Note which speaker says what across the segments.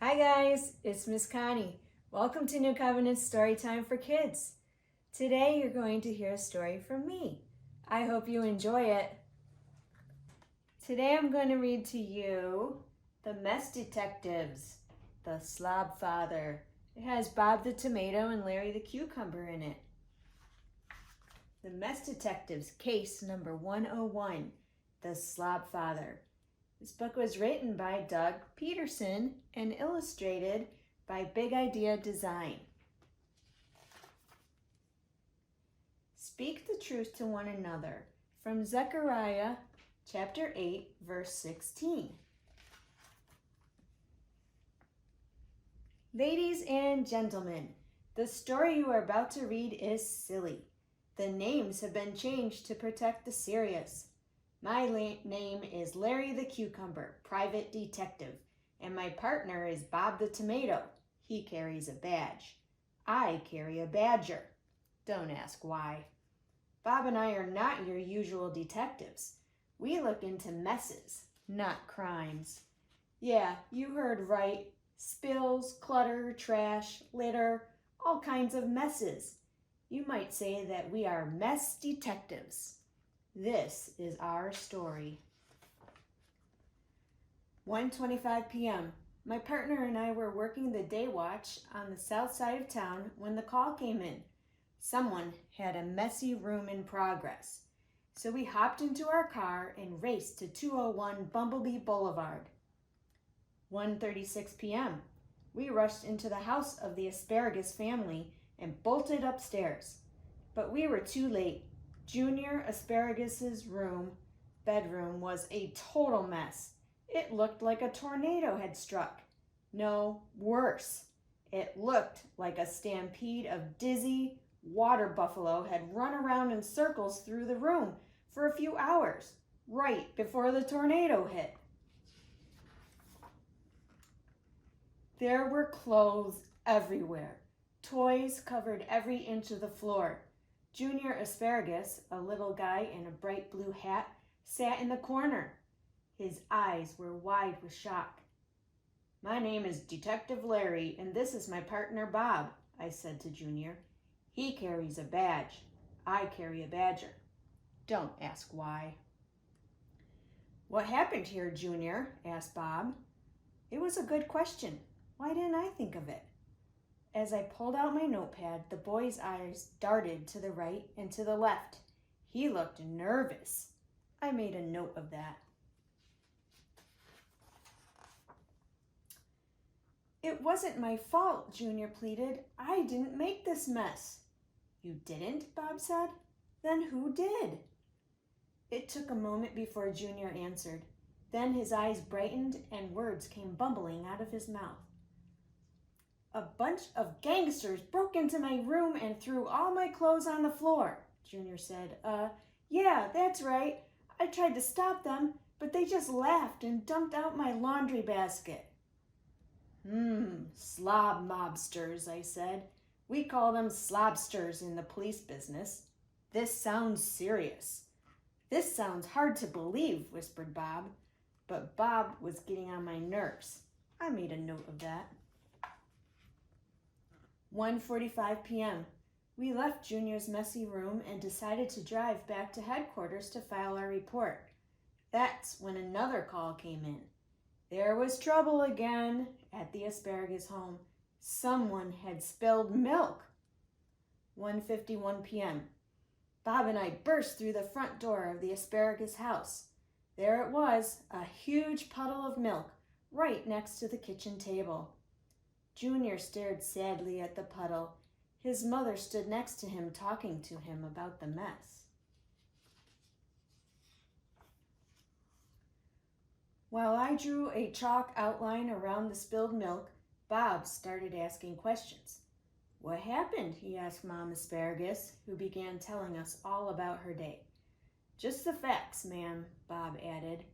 Speaker 1: Hi guys, it's Miss Connie. Welcome to New Covenant Storytime for Kids. Today you're going to hear a story from me. I hope you enjoy it. Today I'm going to read to you The Mess Detectives, The Slob Father. It has Bob the Tomato and Larry the Cucumber in it. The Mess Detectives, case number 101, The Slob Father. This book was written by Doug Peterson and illustrated by Big Idea Design. Speak the truth to one another, from Zechariah chapter 8, verse 16. Ladies and gentlemen, the story you are about to read is silly. The names have been changed to protect the serious. My name is Larry the Cucumber, private detective, and my partner is Bob the Tomato. He carries a badge. I carry a badger. Don't ask why. Bob and I are not your usual detectives. We look into messes, not crimes. Yeah, you heard right. Spills, clutter, trash, litter, all kinds of messes. You might say that we are mess detectives. This is our story. 1:25 p.m. My partner and I were working the day watch on the south side of town when the call came in. Someone had a messy room in progress. So we hopped into our car and raced to 201 Bumblebee Boulevard. 1:36 p.m. We rushed into the house of the Asparagus family and bolted upstairs. But we were too late. Junior Asparagus' bedroom was a total mess. It looked like a tornado had struck. No, worse. It looked like a stampede of dizzy water buffalo had run around in circles through the room for a few hours, right before the tornado hit. There were clothes everywhere. Toys covered every inch of the floor. Junior Asparagus, a little guy in a bright blue hat, sat in the corner. His eyes were wide with shock. My name is Detective Larry, and this is my partner Bob, I said to Junior. He carries a badge. I carry a badger. Don't ask why. What happened here, Junior? Asked Bob. It was a good question. Why didn't I think of it? As I pulled out my notepad, the boy's eyes darted to the right and to the left. He looked nervous. I made a note of that. It wasn't my fault, Junior pleaded. I didn't make this mess. You didn't? Bob said. Then who did? It took a moment before Junior answered. Then his eyes brightened and words came bumbling out of his mouth. A bunch of gangsters broke into my room and threw all my clothes on the floor, Junior said. Yeah, that's right. I tried to stop them, but they just laughed and dumped out my laundry basket. Slob mobsters, I said. We call them slobsters in the police business. This sounds serious. This sounds hard to believe, whispered Bob. But Bob was getting on my nerves. I made a note of that. 1:45 p.m. We left Junior's messy room and decided to drive back to headquarters to file our report. That's when another call came in. There was trouble again at the Asparagus home. Someone had spilled milk. 1:51 p.m. Bob and I burst through the front door of the Asparagus house. There it was, a huge puddle of milk right next to the kitchen table. Junior stared sadly at the puddle. His mother stood next to him talking to him about the mess. While I drew a chalk outline around the spilled milk, Bob started asking questions. What happened? He asked Mom Asparagus, who began telling us all about her day. Just the facts, ma'am, Bob added.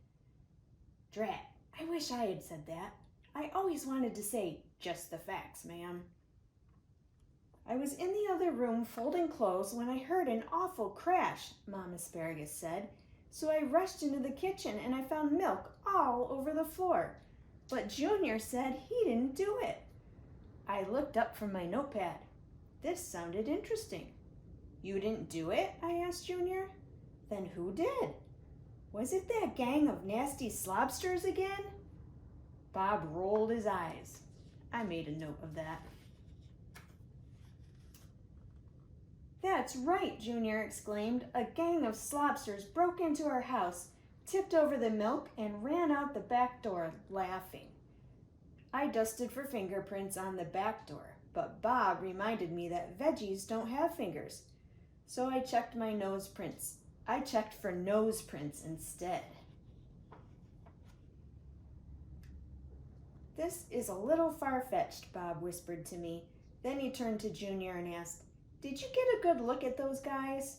Speaker 1: Drat, I wish I had said that. I always wanted to say, just the facts, ma'am. I was in the other room folding clothes when I heard an awful crash, Mom Asparagus said. So I rushed into the kitchen and I found milk all over the floor. but Junior said he didn't do it. I looked up from my notepad. This sounded interesting. You didn't do it? I asked Junior. Then who did? Was it that gang of nasty slobsters again? Bob rolled his eyes. I made a note of that. That's right, Junior exclaimed. A gang of slobsters broke into our house, tipped over the milk, and ran out the back door, laughing. I dusted for fingerprints on the back door, but Bob reminded me that veggies don't have fingers, so I checked my nose prints. I checked for nose prints instead. This is a little far-fetched, Bob whispered to me. Then he turned to Junior and asked, Did you get a good look at those guys?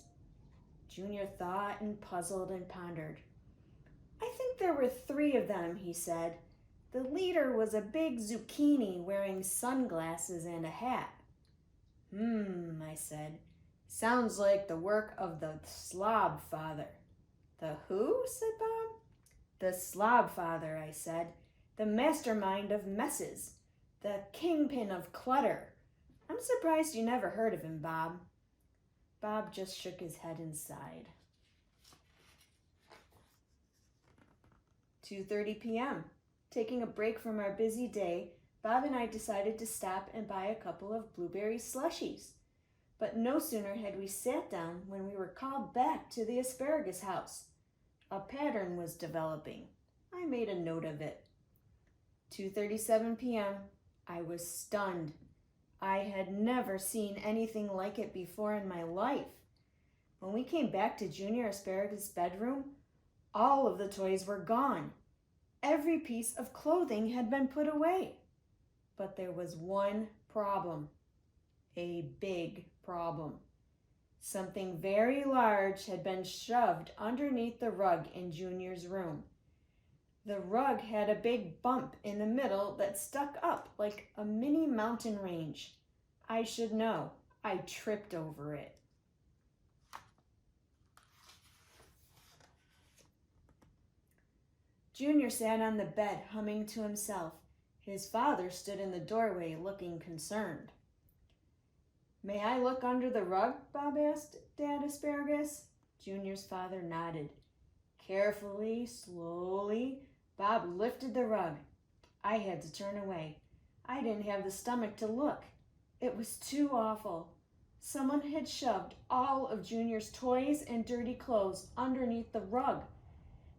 Speaker 1: Junior thought and puzzled and pondered. I think there were 3 of them, he said. The leader was a big zucchini wearing sunglasses and a hat. I said. Sounds like the work of the Slob Father. The who? Said Bob. The Slob Father, I said. The mastermind of messes. The kingpin of clutter. I'm surprised you never heard of him, Bob. Bob just shook his head and sighed. 2:30 p.m. Taking a break from our busy day, Bob and I decided to stop and buy a couple of blueberry slushies. But no sooner had we sat down when we were called back to the asparagus house. A pattern was developing. I made a note of it. 2:37 p.m. I was stunned. I had never seen anything like it before in my life. When we came back to Junior Asparagus' bedroom, all of the toys were gone. Every piece of clothing had been put away. But there was one problem. A big problem. Something very large had been shoved underneath the rug in Junior's room. The rug had a big bump in the middle that stuck up like a mini mountain range. I should know. I tripped over it. Junior sat on the bed, humming to himself. His father stood in the doorway, looking concerned. May I look under the rug? Bob asked Dad Asparagus. Junior's father nodded. Carefully, slowly, Bob lifted the rug. I had to turn away. I didn't have the stomach to look. It was too awful. Someone had shoved all of Junior's toys and dirty clothes underneath the rug.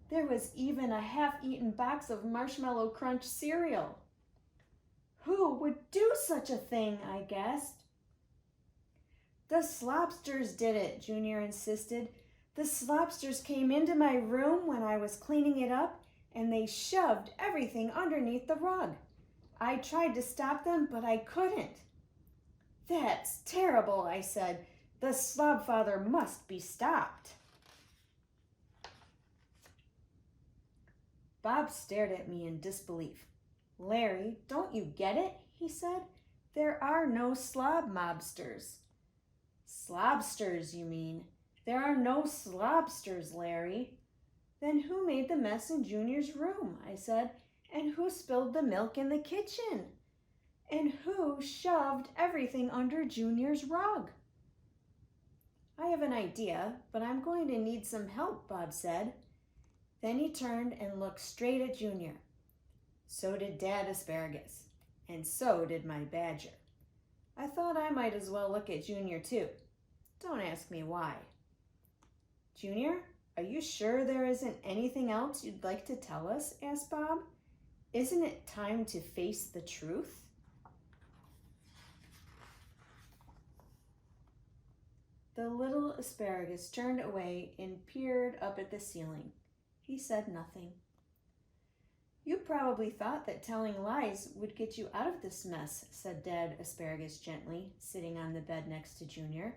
Speaker 1: There was even a half-eaten box of Marshmallow Crunch cereal. Who would do such a thing? I guessed. The slobsters did it, Junior insisted. The slobsters came into my room when I was cleaning it up, and they shoved everything underneath the rug. I tried to stop them, but I couldn't. That's terrible, I said. The Slob Father must be stopped. Bob stared at me in disbelief. Larry, don't you get it? He said. There are no slob mobsters. Slobsters, you mean? There are no slobsters, Larry. Then who made the mess in Junior's room? I said. And who spilled the milk in the kitchen? And who shoved everything under Junior's rug? I have an idea, but I'm going to need some help, Bob said. Then he turned and looked straight at Junior. So did Dad Asparagus, and so did my badger. I thought I might as well look at Junior too. Don't ask me why. Junior, are you sure there isn't anything else you'd like to tell us? Asked Bob. Isn't it time to face the truth? The little asparagus turned away and peered up at the ceiling. He said nothing. You probably thought that telling lies would get you out of this mess, said Dad Asparagus gently, sitting on the bed next to Junior.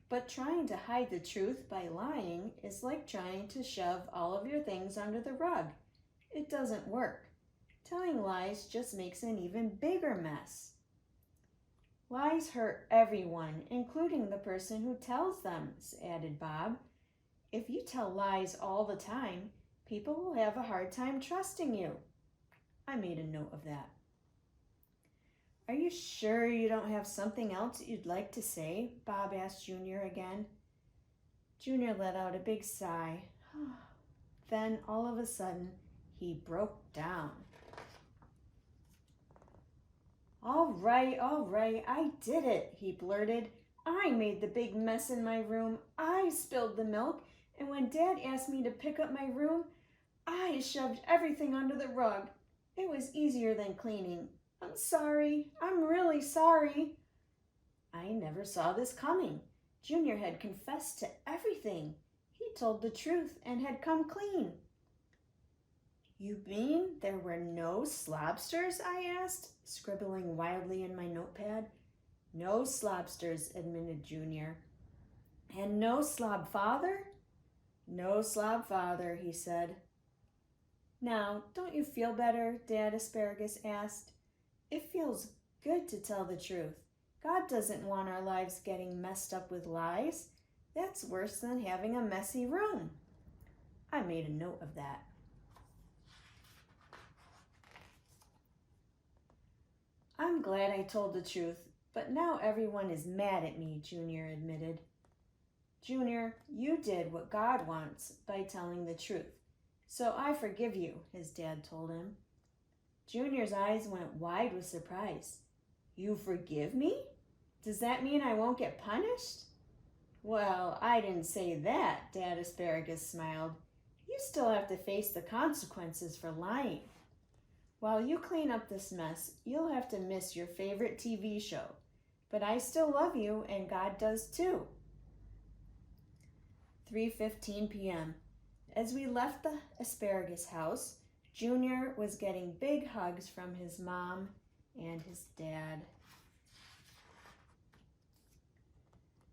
Speaker 1: But trying to hide the truth by lying is like trying to shove all of your things under the rug. It doesn't work. Telling lies just makes an even bigger mess. Lies hurt everyone, including the person who tells them, added Bob. If you tell lies all the time, people will have a hard time trusting you. I made a note of that. Are you sure you don't have something else you'd like to say? Bob asked Junior again. Junior let out a big sigh. Then, all of a sudden, he broke down. All right, I did it, he blurted. I made the big mess in my room. I spilled the milk, and when Dad asked me to pick up my room, I shoved everything under the rug. It was easier than cleaning. I'm sorry. I'm really sorry. I never saw this coming. Junior had confessed to everything. He told the truth and had come clean. You mean there were no slobsters? I asked, scribbling wildly in my notepad. No slobsters, admitted Junior. And no slob father? No slob father, he said. Now, don't you feel better? Dad Asparagus asked. It feels good to tell the truth. God doesn't want our lives getting messed up with lies. That's worse than having a messy room. I made a note of that. I'm glad I told the truth, but now everyone is mad at me, Junior admitted. Junior, you did what God wants by telling the truth. So I forgive you, his dad told him. Junior's eyes went wide with surprise. You forgive me? Does that mean I won't get punished? Well, I didn't say that, Dad Asparagus smiled. You still have to face the consequences for lying. While you clean up this mess, you'll have to miss your favorite TV show. But I still love you, and God does too. 3:15 p.m. As we left the Asparagus house, Junior was getting big hugs from his mom and his dad.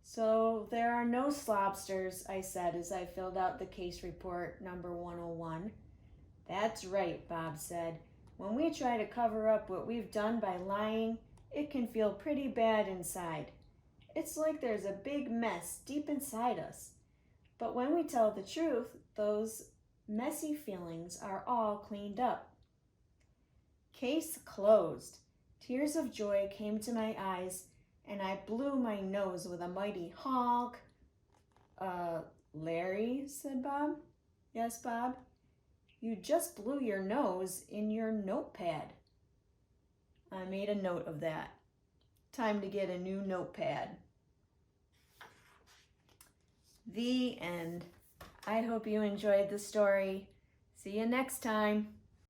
Speaker 1: So there are no slobsters, I said as I filled out the case report number 101. That's right, Bob said. When we try to cover up what we've done by lying, it can feel pretty bad inside. It's like there's a big mess deep inside us. But when we tell the truth, those messy feelings are all cleaned up. Case closed. Tears of joy came to my eyes, and I blew my nose with a mighty honk. Larry, said Bob. Yes, Bob? You just blew your nose in your notepad. I made a note of that. Time to get a new notepad. The end. I hope you enjoyed the story. See you next time.